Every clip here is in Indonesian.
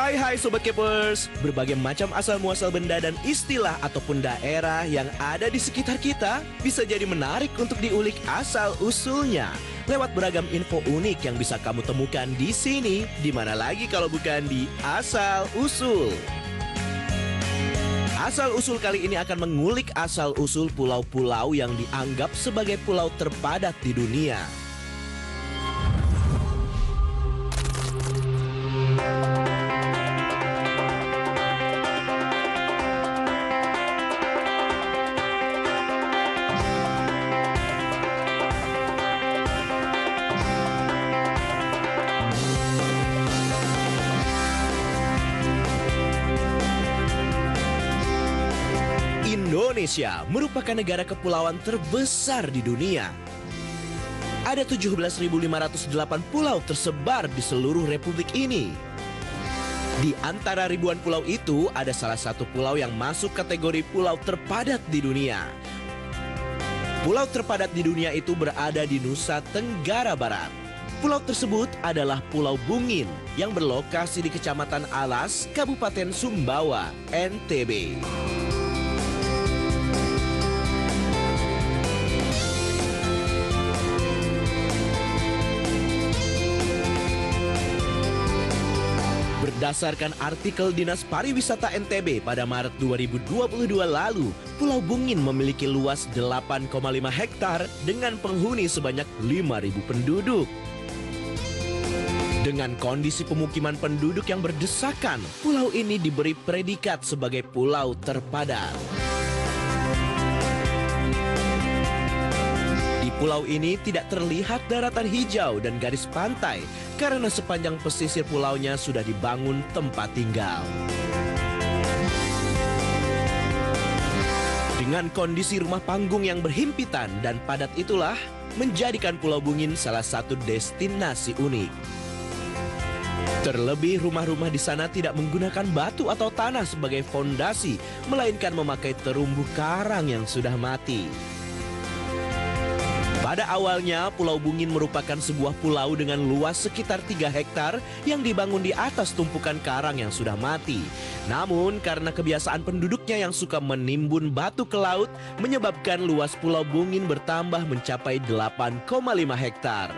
Hai Sobat Keepers, berbagai macam asal-muasal benda dan istilah ataupun daerah yang ada di sekitar kita bisa jadi menarik untuk diulik asal-usulnya lewat beragam info unik yang bisa kamu temukan di sini. Di mana lagi kalau bukan di Asal-Usul. Asal-Usul kali ini akan mengulik asal-usul pulau-pulau yang dianggap sebagai pulau terpadat di dunia. Indonesia merupakan negara kepulauan terbesar di dunia. Ada 17.508 pulau tersebar di seluruh republik ini. Di antara ribuan pulau itu, ada salah satu pulau yang masuk kategori pulau terpadat di dunia. Pulau terpadat di dunia itu berada di Nusa Tenggara Barat. Pulau tersebut adalah Pulau Bungin yang berlokasi di Kecamatan Alas, Kabupaten Sumbawa, NTB. Berdasarkan artikel Dinas Pariwisata NTB pada Maret 2022 lalu, Pulau Bungin memiliki luas 8,5 hektar dengan penghuni sebanyak 5.000 penduduk. Dengan kondisi pemukiman penduduk yang berdesakan, pulau ini diberi predikat sebagai pulau terpadat. Di pulau ini tidak terlihat daratan hijau dan garis pantai karena sepanjang pesisir pulaunya sudah dibangun tempat tinggal. Dengan kondisi rumah panggung yang berhimpitan dan padat itulah menjadikan Pulau Bungin salah satu destinasi unik. Terlebih rumah-rumah di sana tidak menggunakan batu atau tanah sebagai fondasi, melainkan memakai terumbu karang yang sudah mati. Pada awalnya, Pulau Bungin merupakan sebuah pulau dengan luas sekitar 3 hektar yang dibangun di atas tumpukan karang yang sudah mati. Namun, karena kebiasaan penduduknya yang suka menimbun batu ke laut, menyebabkan luas Pulau Bungin bertambah mencapai 8,5 hektar.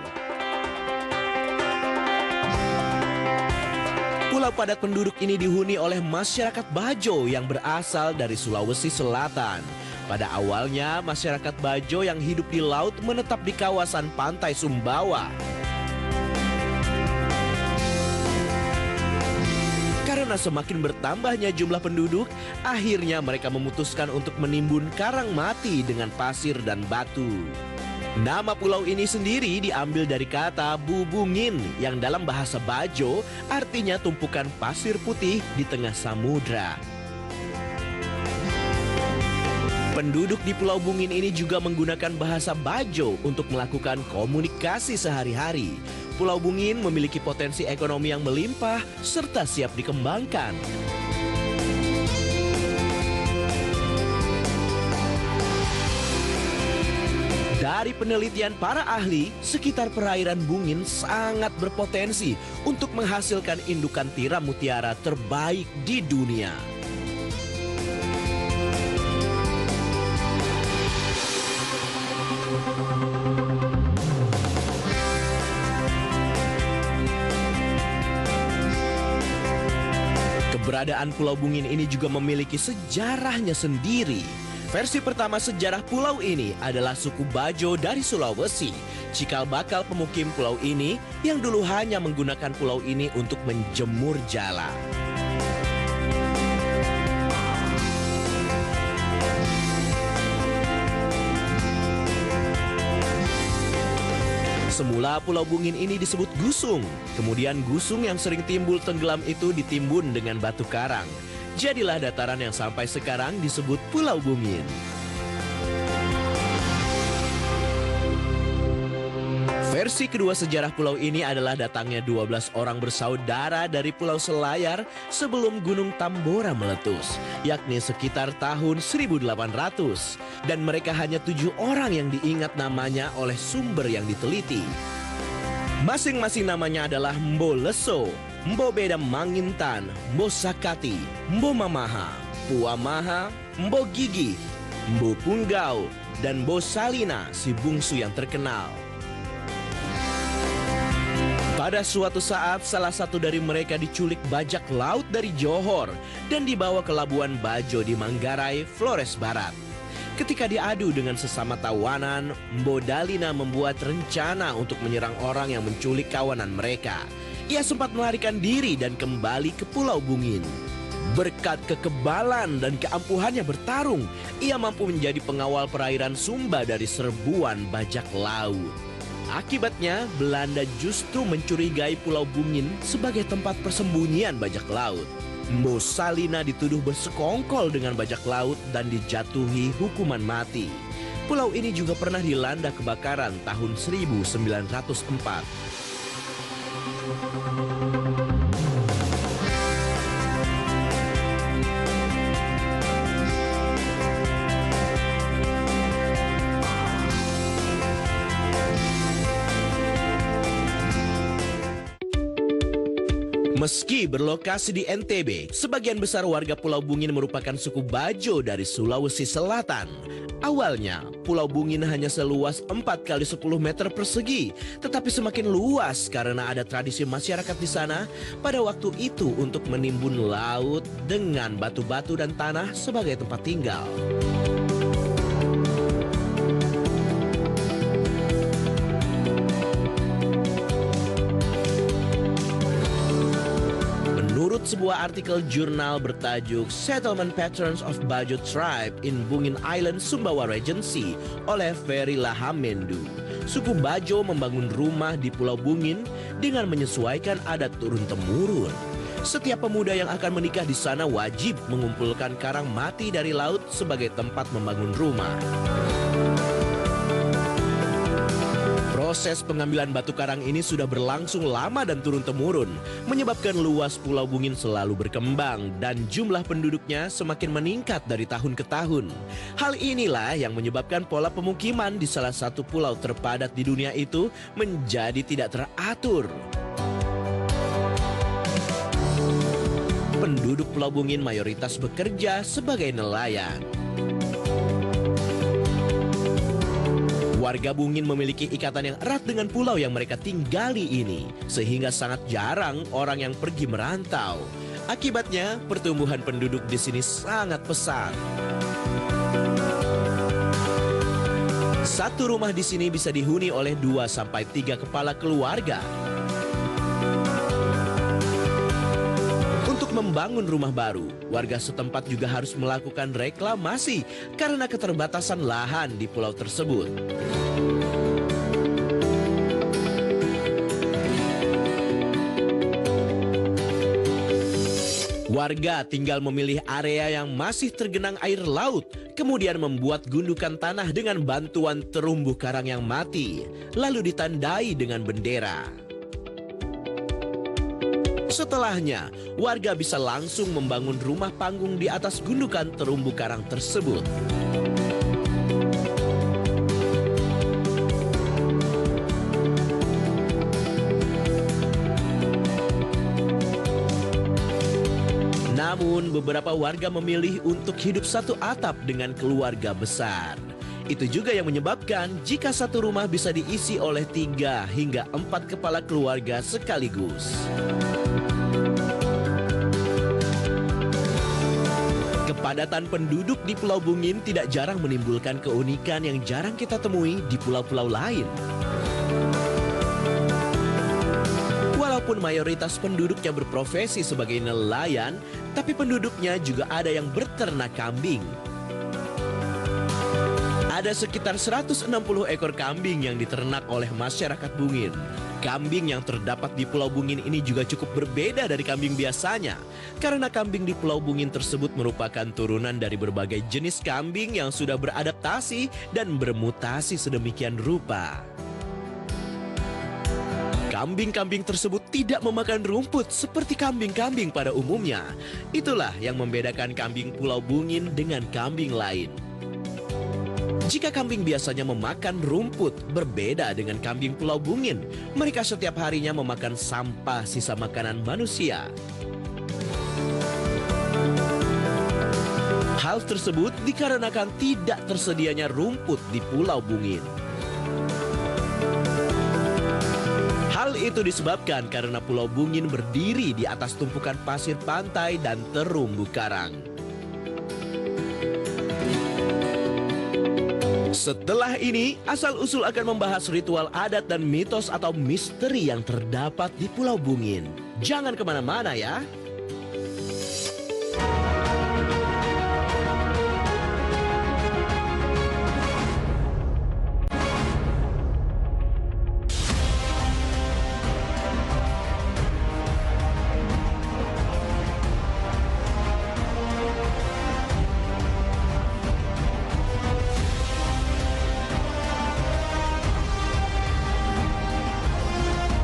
Pulau padat penduduk ini dihuni oleh masyarakat Bajo yang berasal dari Sulawesi Selatan. Pada awalnya, masyarakat Bajo yang hidup di laut menetap di kawasan pantai Sumbawa. Karena semakin bertambahnya jumlah penduduk, akhirnya mereka memutuskan untuk menimbun karang mati dengan pasir dan batu. Nama pulau ini sendiri diambil dari kata Bubungin yang dalam bahasa Bajo artinya tumpukan pasir putih di tengah samudra. Penduduk di Pulau Bungin ini juga menggunakan bahasa Bajo untuk melakukan komunikasi sehari-hari. Pulau Bungin memiliki potensi ekonomi yang melimpah serta siap dikembangkan. Dari penelitian para ahli, sekitar perairan Bungin sangat berpotensi untuk menghasilkan indukan tiram mutiara terbaik di dunia. Keberadaan Pulau Bungin ini juga memiliki sejarahnya sendiri. Versi pertama sejarah pulau ini adalah suku Bajo dari Sulawesi, cikal bakal pemukim pulau ini yang dulu hanya menggunakan pulau ini untuk menjemur jala. Semula Pulau Bungin ini disebut Gusung. Kemudian gusung yang sering timbul tenggelam itu ditimbun dengan batu karang. Jadilah dataran yang sampai sekarang disebut Pulau Bungin. Versi kedua sejarah pulau ini adalah datangnya 12 orang bersaudara dari Pulau Selayar sebelum Gunung Tambora meletus, yakni sekitar tahun 1800. Dan mereka hanya 7 orang yang diingat namanya oleh sumber yang diteliti. Masing-masing namanya adalah Mboleso, Mbo Beda Mangintan, Mbo Sakati, Mbo Mamaha, Puamaha, Mbo Gigi, Mbo Punggau, dan Mbo Salina, si bungsu yang terkenal. Pada suatu saat, salah satu dari mereka diculik bajak laut dari Johor dan dibawa ke Labuan Bajo di Manggarai, Flores Barat. Ketika diadu dengan sesama tawanan, Mbo Dalina membuat rencana untuk menyerang orang yang menculik kawanan mereka. Ia sempat melarikan diri dan kembali ke Pulau Bungin. Berkat kekebalan dan keampuhannya bertarung, ia mampu menjadi pengawal perairan Sumba dari serbuan bajak laut. Akibatnya, Belanda justru mencurigai Pulau Bungin sebagai tempat persembunyian bajak laut. Mbo Salina dituduh bersekongkol dengan bajak laut dan dijatuhi hukuman mati. Pulau ini juga pernah dilanda kebakaran tahun 1904. Meski berlokasi di NTB, sebagian besar warga Pulau Bungin merupakan suku Bajo dari Sulawesi Selatan. Awalnya, Pulau Bungin hanya seluas 4 kali 10 meter persegi, tetapi semakin luas karena ada tradisi masyarakat di sana pada waktu itu untuk menimbun laut dengan batu-batu dan tanah sebagai tempat tinggal. Menurut sebuah artikel jurnal bertajuk Settlement Patterns of Bajo Tribe in Bungin Island, Sumbawa Regency oleh Ferry Lahamendu, suku Bajo membangun rumah di Pulau Bungin dengan menyesuaikan adat turun-temurun. Setiap pemuda yang akan menikah di sana wajib mengumpulkan karang mati dari laut sebagai tempat membangun rumah. Proses pengambilan batu karang ini sudah berlangsung lama dan turun-temurun, menyebabkan luas Pulau Bungin selalu berkembang dan jumlah penduduknya semakin meningkat dari tahun ke tahun. Hal inilah yang menyebabkan pola pemukiman di salah satu pulau terpadat di dunia itu menjadi tidak teratur. Penduduk Pulau Bungin mayoritas bekerja sebagai nelayan. Warga Bungin memiliki ikatan yang erat dengan pulau yang mereka tinggali ini, sehingga sangat jarang orang yang pergi merantau. Akibatnya, pertumbuhan penduduk di sini sangat pesat. Satu rumah di sini bisa dihuni oleh 2-3 kepala keluarga. Untuk membangun rumah baru, warga setempat juga harus melakukan reklamasi karena keterbatasan lahan di pulau tersebut. Warga tinggal memilih area yang masih tergenang air laut, kemudian membuat gundukan tanah dengan bantuan terumbu karang yang mati, lalu ditandai dengan bendera. Setelahnya, warga bisa langsung membangun rumah panggung di atas gundukan terumbu karang tersebut. Namun, beberapa warga memilih untuk hidup satu atap dengan keluarga besar. Itu juga yang menyebabkan jika satu rumah bisa diisi oleh 3 hingga 4 kepala keluarga sekaligus. Kepadatan penduduk di Pulau Bungin tidak jarang menimbulkan keunikan yang jarang kita temui di pulau-pulau lain. Walaupun mayoritas penduduknya berprofesi sebagai nelayan, tapi penduduknya juga ada yang berternak kambing. Ada sekitar 160 ekor kambing yang diternak oleh masyarakat Bungin. Kambing yang terdapat di Pulau Bungin ini juga cukup berbeda dari kambing biasanya, karena kambing di Pulau Bungin tersebut merupakan turunan dari berbagai jenis kambing yang sudah beradaptasi dan bermutasi sedemikian rupa. Kambing-kambing tersebut tidak memakan rumput seperti kambing-kambing pada umumnya. Itulah yang membedakan kambing Pulau Bungin dengan kambing lain. Jika kambing biasanya memakan rumput, berbeda dengan kambing Pulau Bungin. Mereka setiap harinya memakan sampah sisa makanan manusia. Hal tersebut dikarenakan tidak tersedianya rumput di Pulau Bungin. Hal itu disebabkan karena Pulau Bungin berdiri di atas tumpukan pasir pantai dan terumbu karang. Setelah ini, asal-usul akan membahas ritual adat dan mitos atau misteri yang terdapat di Pulau Bungin. Jangan kemana-mana ya.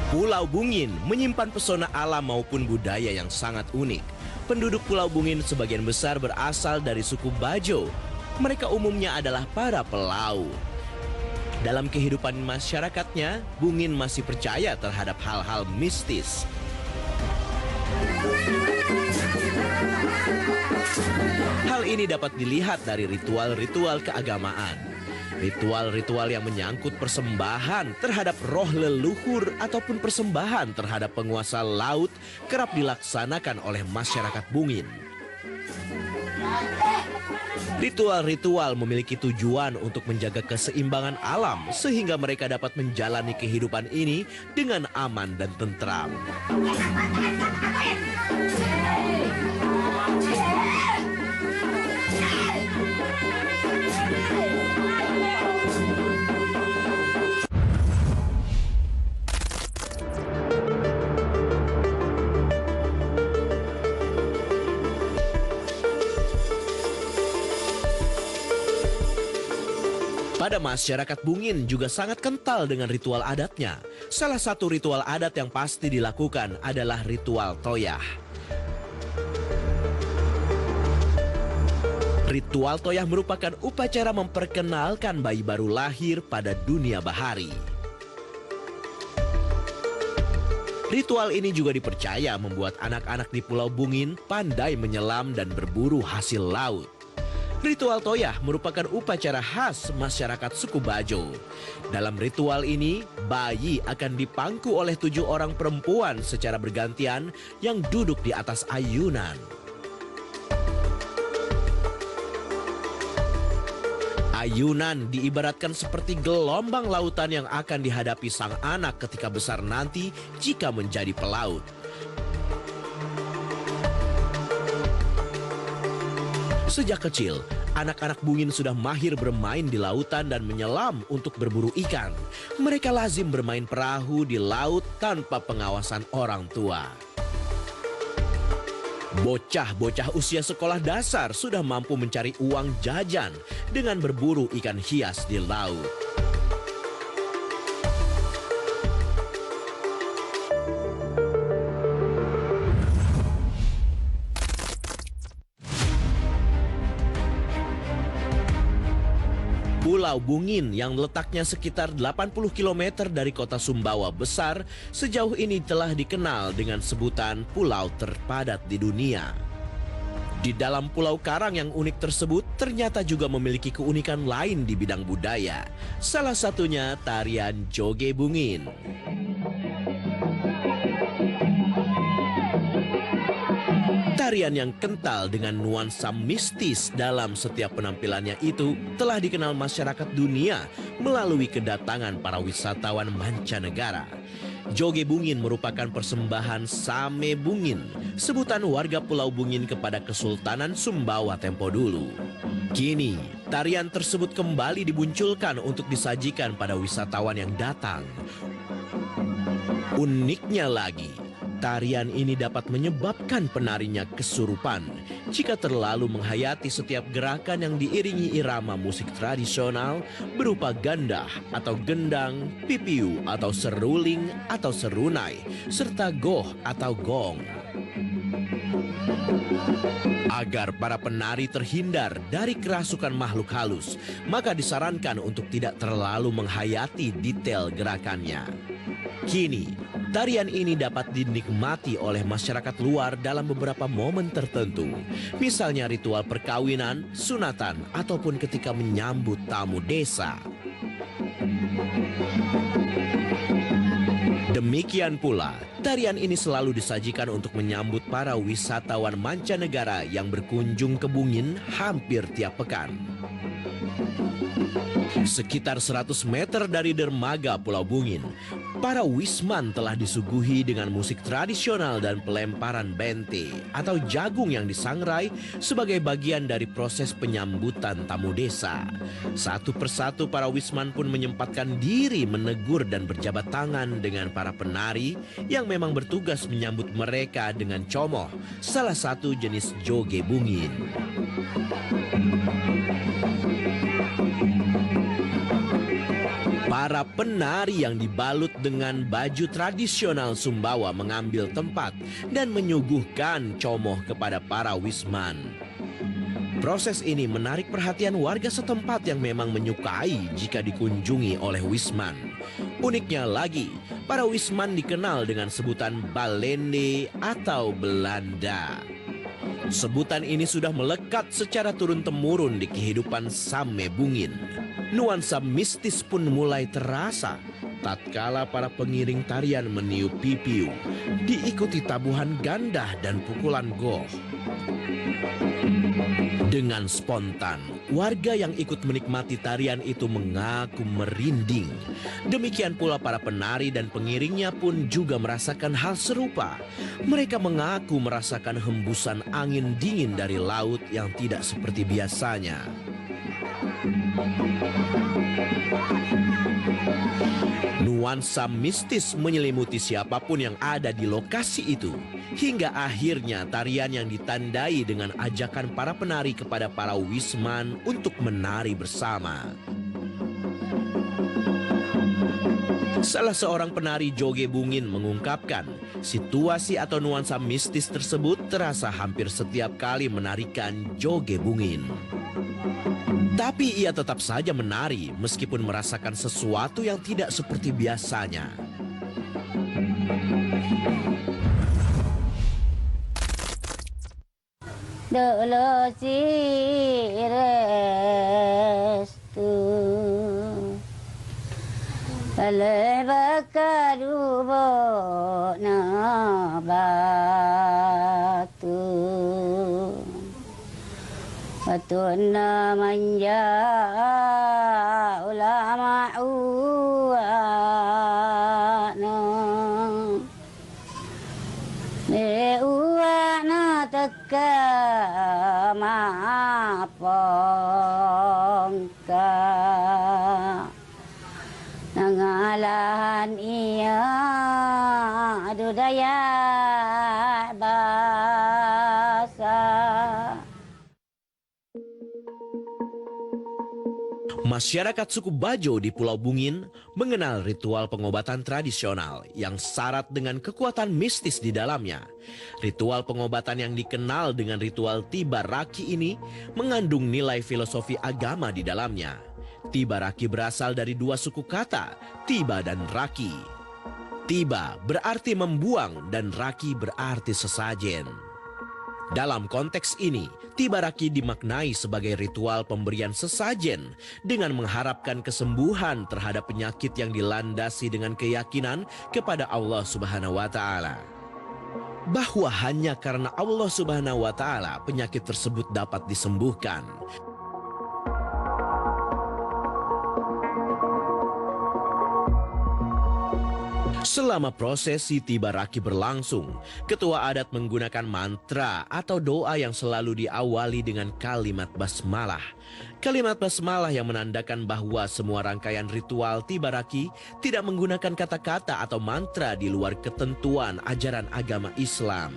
Pulau Bungin menyimpan pesona alam maupun budaya yang sangat unik. Penduduk Pulau Bungin sebagian besar berasal dari suku Bajo. Mereka umumnya adalah para pelaut. Dalam kehidupan masyarakatnya, Bungin masih percaya terhadap hal-hal mistis. Hal ini dapat dilihat dari ritual-ritual keagamaan. Ritual-ritual yang menyangkut persembahan terhadap roh leluhur ataupun persembahan terhadap penguasa laut kerap dilaksanakan oleh masyarakat Bungin. Ritual-ritual memiliki tujuan untuk menjaga keseimbangan alam sehingga mereka dapat menjalani kehidupan ini dengan aman dan tentram. Pada masyarakat Bungin juga sangat kental dengan ritual adatnya. Salah satu ritual adat yang pasti dilakukan adalah ritual toyah. Ritual toyah merupakan upacara memperkenalkan bayi baru lahir pada dunia bahari. Ritual ini juga dipercaya membuat anak-anak di Pulau Bungin pandai menyelam dan berburu hasil laut. Ritual toyah merupakan upacara khas masyarakat suku Bajo. Dalam ritual ini, bayi akan dipangku oleh 7 orang perempuan secara bergantian yang duduk di atas ayunan. Ayunan diibaratkan seperti gelombang lautan yang akan dihadapi sang anak ketika besar nanti jika menjadi pelaut. Sejak kecil, anak-anak Bungin sudah mahir bermain di lautan dan menyelam untuk berburu ikan. Mereka lazim bermain perahu di laut tanpa pengawasan orang tua. Bocah-bocah usia sekolah dasar sudah mampu mencari uang jajan dengan berburu ikan hias di laut. Pulau Bungin yang letaknya sekitar 80 km dari kota Sumbawa Besar sejauh ini telah dikenal dengan sebutan pulau terpadat di dunia. Di dalam pulau karang yang unik tersebut ternyata juga memiliki keunikan lain di bidang budaya. Salah satunya tarian Joget Bungin. Tarian yang kental dengan nuansa mistis dalam setiap penampilannya itu telah dikenal masyarakat dunia melalui kedatangan para wisatawan mancanegara. Joget Bungin merupakan persembahan Same Bungin, sebutan warga Pulau Bungin kepada Kesultanan Sumbawa tempo dulu. Kini, tarian tersebut kembali dimunculkan untuk disajikan pada wisatawan yang datang. Uniknya lagi, tarian ini dapat menyebabkan penarinya kesurupan jika terlalu menghayati setiap gerakan yang diiringi irama musik tradisional berupa gandah atau gendang, pipiu atau seruling atau serunai, serta goh atau gong. Agar para penari terhindar dari kerasukan makhluk halus, maka disarankan untuk tidak terlalu menghayati detail gerakannya. Kini, tarian ini dapat dinikmati oleh masyarakat luar dalam beberapa momen tertentu. Misalnya ritual perkawinan, sunatan, ataupun ketika menyambut tamu desa. Demikian pula, tarian ini selalu disajikan untuk menyambut para wisatawan mancanegara yang berkunjung ke Bungin hampir tiap pekan. Sekitar 100 meter dari dermaga Pulau Bungin, para wisman telah disuguhi dengan musik tradisional dan pelemparan bente atau jagung yang disangrai sebagai bagian dari proses penyambutan tamu desa. Satu persatu para wisman pun menyempatkan diri menegur dan berjabat tangan dengan para penari yang memang bertugas menyambut mereka dengan comoh, salah satu jenis joget Bungin. Para penari yang dibalut dengan baju tradisional Sumbawa mengambil tempat dan menyuguhkan comoh kepada para wisman. Proses ini menarik perhatian warga setempat yang memang menyukai jika dikunjungi oleh wisman. Uniknya lagi, para wisman dikenal dengan sebutan Balende atau Belanda. Sebutan ini sudah melekat secara turun-temurun di kehidupan Same Bungin. Nuansa mistis pun mulai terasa tatkala para pengiring tarian meniup pipiu, diikuti tabuhan gandah dan pukulan goh. Dengan spontan, warga yang ikut menikmati tarian itu mengaku merinding. Demikian pula para penari dan pengiringnya pun juga merasakan hal serupa. Mereka mengaku merasakan hembusan angin dingin dari laut yang tidak seperti biasanya. Nuansa mistis menyelimuti siapapun yang ada di lokasi itu. Hingga akhirnya tarian yang ditandai dengan ajakan para penari kepada para wisman untuk menari bersama. Salah seorang penari joget Bungin mengungkapkan, situasi atau nuansa mistis tersebut terasa hampir setiap kali menarikan joget Bungin. Tapi ia tetap saja menari meskipun merasakan sesuatu yang tidak seperti biasanya. Dolo si restu Alebakarubo na batu Atun na manja ulama uwana Ne uwana teka mapongka Nangalahan iya dudaya basa Masyarakat suku Bajo di Pulau Bungin mengenal ritual pengobatan tradisional yang syarat dengan kekuatan mistis di dalamnya. Ritual pengobatan yang dikenal dengan ritual Tiba Raki ini mengandung nilai filosofi agama di dalamnya. Tiba Raki berasal dari dua suku kata, Tiba dan Raki. Tiba berarti membuang dan Raki berarti sesajen. Dalam konteks ini, Tiba Raki dimaknai sebagai ritual pemberian sesajen dengan mengharapkan kesembuhan terhadap penyakit yang dilandasi dengan keyakinan kepada Allah Subhanahu wa Ta'ala. Bahwa hanya karena Allah Subhanahu wa Ta'ala penyakit tersebut dapat disembuhkan. Selama prosesi Tiba Raki berlangsung, ketua adat menggunakan mantra atau doa yang selalu diawali dengan kalimat basmalah. Kalimat basmalah yang menandakan bahwa semua rangkaian ritual Tiba Raki tidak menggunakan kata-kata atau mantra di luar ketentuan ajaran agama Islam.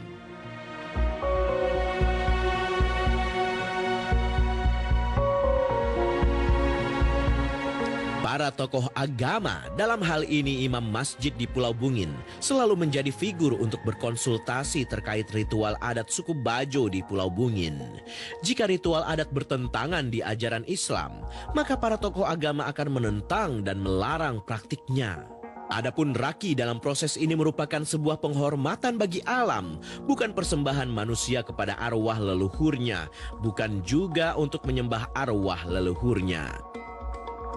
Para tokoh agama, dalam hal ini imam masjid di Pulau Bungin, selalu menjadi figur untuk berkonsultasi terkait ritual adat suku Bajo di Pulau Bungin. Jika ritual adat bertentangan di ajaran Islam, maka para tokoh agama akan menentang dan melarang praktiknya. Adapun raki dalam proses ini merupakan sebuah penghormatan bagi alam, bukan persembahan manusia kepada arwah leluhurnya, bukan juga untuk menyembah arwah leluhurnya.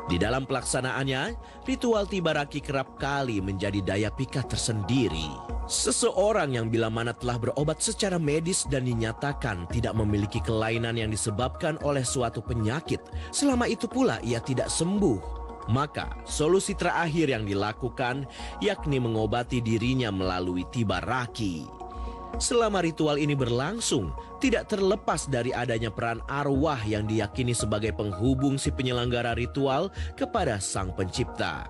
Di dalam pelaksanaannya, ritual tiba raki kerap kali menjadi daya pikat tersendiri. Seseorang yang bila mana telah berobat secara medis dan dinyatakan tidak memiliki kelainan yang disebabkan oleh suatu penyakit, selama itu pula ia tidak sembuh, maka solusi terakhir yang dilakukan yakni mengobati dirinya melalui tiba raki. Selama ritual ini berlangsung, tidak terlepas dari adanya peran arwah yang diyakini sebagai penghubung si penyelenggara ritual kepada Sang Pencipta.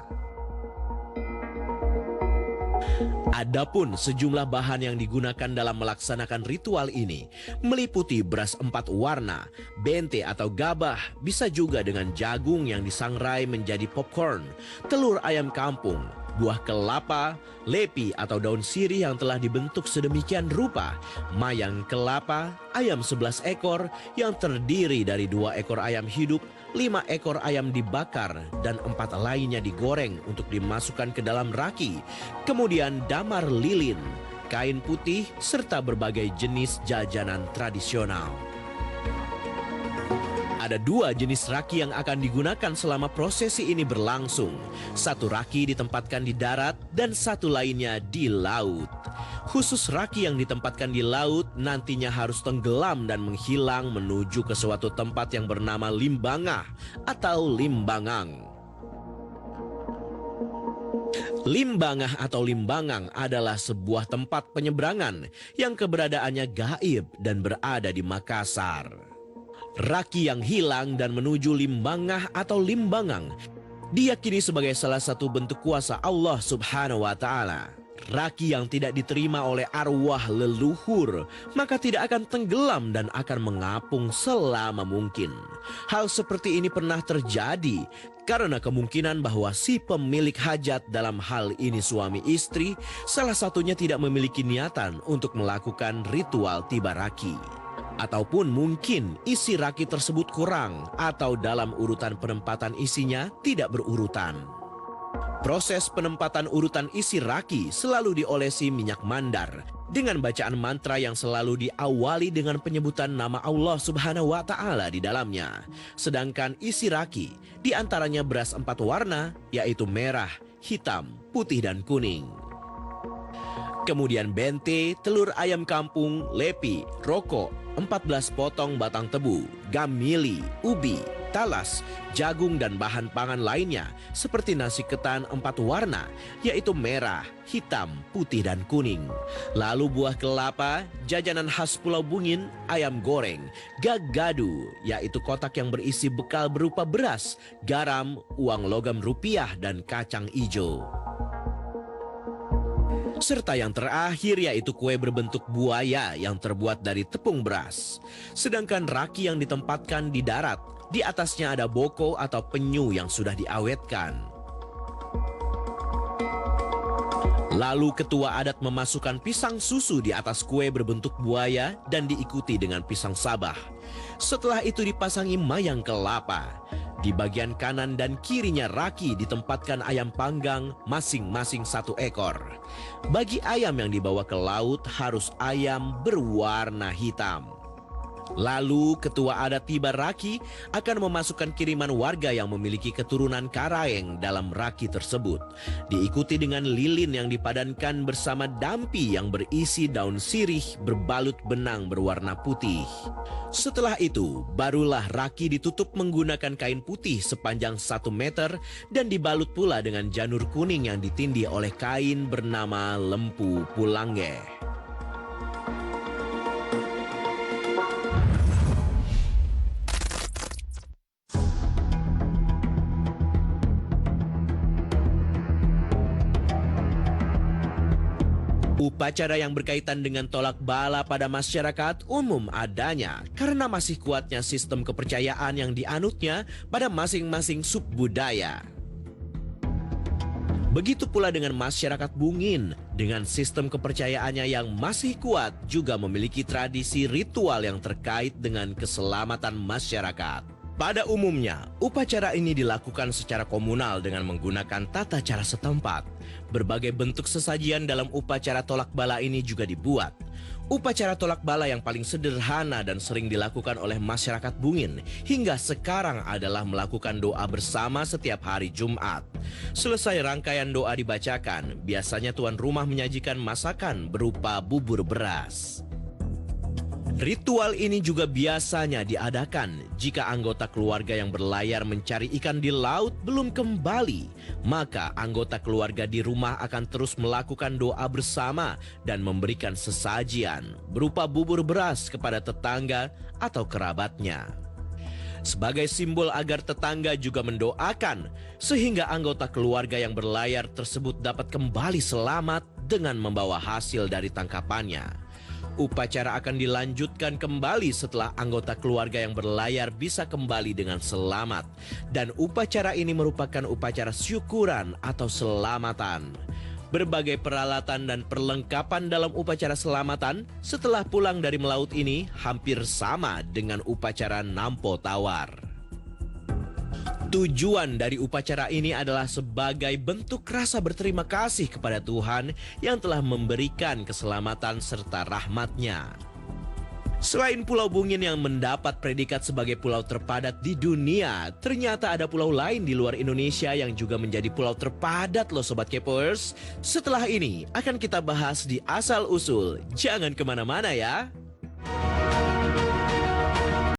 Adapun sejumlah bahan yang digunakan dalam melaksanakan ritual ini meliputi beras 4 warna, bente atau gabah, bisa juga dengan jagung yang disangrai menjadi popcorn, telur ayam kampung, buah kelapa, lepi atau daun sirih yang telah dibentuk sedemikian rupa, mayang kelapa, ayam 11 ekor yang terdiri dari 2 ekor ayam hidup, 5 ekor ayam dibakar, dan 4 lainnya digoreng untuk dimasukkan ke dalam raki. Kemudian damar lilin, kain putih, serta berbagai jenis jajanan tradisional. Ada 2 jenis raki yang akan digunakan selama prosesi ini berlangsung. 1 raki ditempatkan di darat dan 1 lainnya di laut. Khusus raki yang ditempatkan di laut nantinya harus tenggelam dan menghilang menuju ke suatu tempat yang bernama Limbangah atau Limbangang. Limbangah atau Limbangang adalah sebuah tempat penyeberangan yang keberadaannya gaib dan berada di Makassar. Raki yang hilang dan menuju Limbangah atau Limbangang diyakini sebagai salah satu bentuk kuasa Allah Subhanahu wa Ta'ala. Raki yang tidak diterima oleh arwah leluhur maka tidak akan tenggelam dan akan mengapung selama mungkin. Hal seperti ini pernah terjadi karena kemungkinan bahwa si pemilik hajat, dalam hal ini suami istri, salah satunya tidak memiliki niatan untuk melakukan ritual tiba raki. Ataupun mungkin isi raki tersebut kurang atau dalam urutan penempatan isinya tidak berurutan. Proses penempatan urutan isi raki selalu diolesi minyak mandar dengan bacaan mantra yang selalu diawali dengan penyebutan nama Allah Subhanahu wa Ta'ala di dalamnya. Sedangkan isi raki diantaranya beras 4 warna, yaitu merah, hitam, putih, dan kuning. Kemudian bente, telur ayam kampung, lepi, rokok, 14 potong batang tebu, gamili, ubi, talas, jagung, dan bahan pangan lainnya seperti nasi ketan 4 warna, yaitu merah, hitam, putih, dan kuning. Lalu buah kelapa, jajanan khas Pulau Bungin, ayam goreng, gagadu, yaitu kotak yang berisi bekal berupa beras, garam, uang logam rupiah, dan kacang ijo. Serta yang terakhir yaitu kue berbentuk buaya yang terbuat dari tepung beras. Sedangkan raki yang ditempatkan di darat, di atasnya ada boko atau penyu yang sudah diawetkan. Lalu ketua adat memasukkan pisang susu di atas kue berbentuk buaya dan diikuti dengan pisang sabah. Setelah itu dipasangi mayang kelapa. Di bagian kanan dan kirinya raki ditempatkan ayam panggang masing-masing 1 ekor. Bagi ayam yang dibawa ke laut harus ayam berwarna hitam. Lalu ketua adat tiba raki akan memasukkan kiriman warga yang memiliki keturunan Karaeng dalam raki tersebut. Diikuti dengan lilin yang dipadankan bersama dampi yang berisi daun sirih berbalut benang berwarna putih. Setelah itu, barulah raki ditutup menggunakan kain putih sepanjang 1 meter dan dibalut pula dengan janur kuning yang ditindih oleh kain bernama lempu pulangge. Upacara yang berkaitan dengan tolak bala pada masyarakat umum adanya karena masih kuatnya sistem kepercayaan yang dianutnya pada masing-masing subbudaya. Begitu pula dengan masyarakat Bungin, dengan sistem kepercayaannya yang masih kuat juga memiliki tradisi ritual yang terkait dengan keselamatan masyarakat. Pada umumnya, upacara ini dilakukan secara komunal dengan menggunakan tata cara setempat. Berbagai bentuk sesajian dalam upacara tolak bala ini juga dibuat. Upacara tolak bala yang paling sederhana dan sering dilakukan oleh masyarakat Bungin hingga sekarang adalah melakukan doa bersama setiap hari Jumat. Selesai rangkaian doa dibacakan, biasanya tuan rumah menyajikan masakan berupa bubur beras. Ritual ini juga biasanya diadakan jika anggota keluarga yang berlayar mencari ikan di laut belum kembali. Maka anggota keluarga di rumah akan terus melakukan doa bersama dan memberikan sesajian berupa bubur beras kepada tetangga atau kerabatnya. Sebagai simbol agar tetangga juga mendoakan sehingga anggota keluarga yang berlayar tersebut dapat kembali selamat dengan membawa hasil dari tangkapannya. Upacara akan dilanjutkan kembali setelah anggota keluarga yang berlayar bisa kembali dengan selamat. Dan upacara ini merupakan upacara syukuran atau selamatan. Berbagai peralatan dan perlengkapan dalam upacara selamatan setelah pulang dari melaut ini hampir sama dengan upacara nampo tawar. Tujuan dari upacara ini adalah sebagai bentuk rasa berterima kasih kepada Tuhan yang telah memberikan keselamatan serta rahmat-Nya. Selain Pulau Bungin yang mendapat predikat sebagai pulau terpadat di dunia, ternyata ada pulau lain di luar Indonesia yang juga menjadi pulau terpadat loh Sobat Kepers. Setelah ini akan kita bahas di Asal Usul. Jangan kemana-mana ya.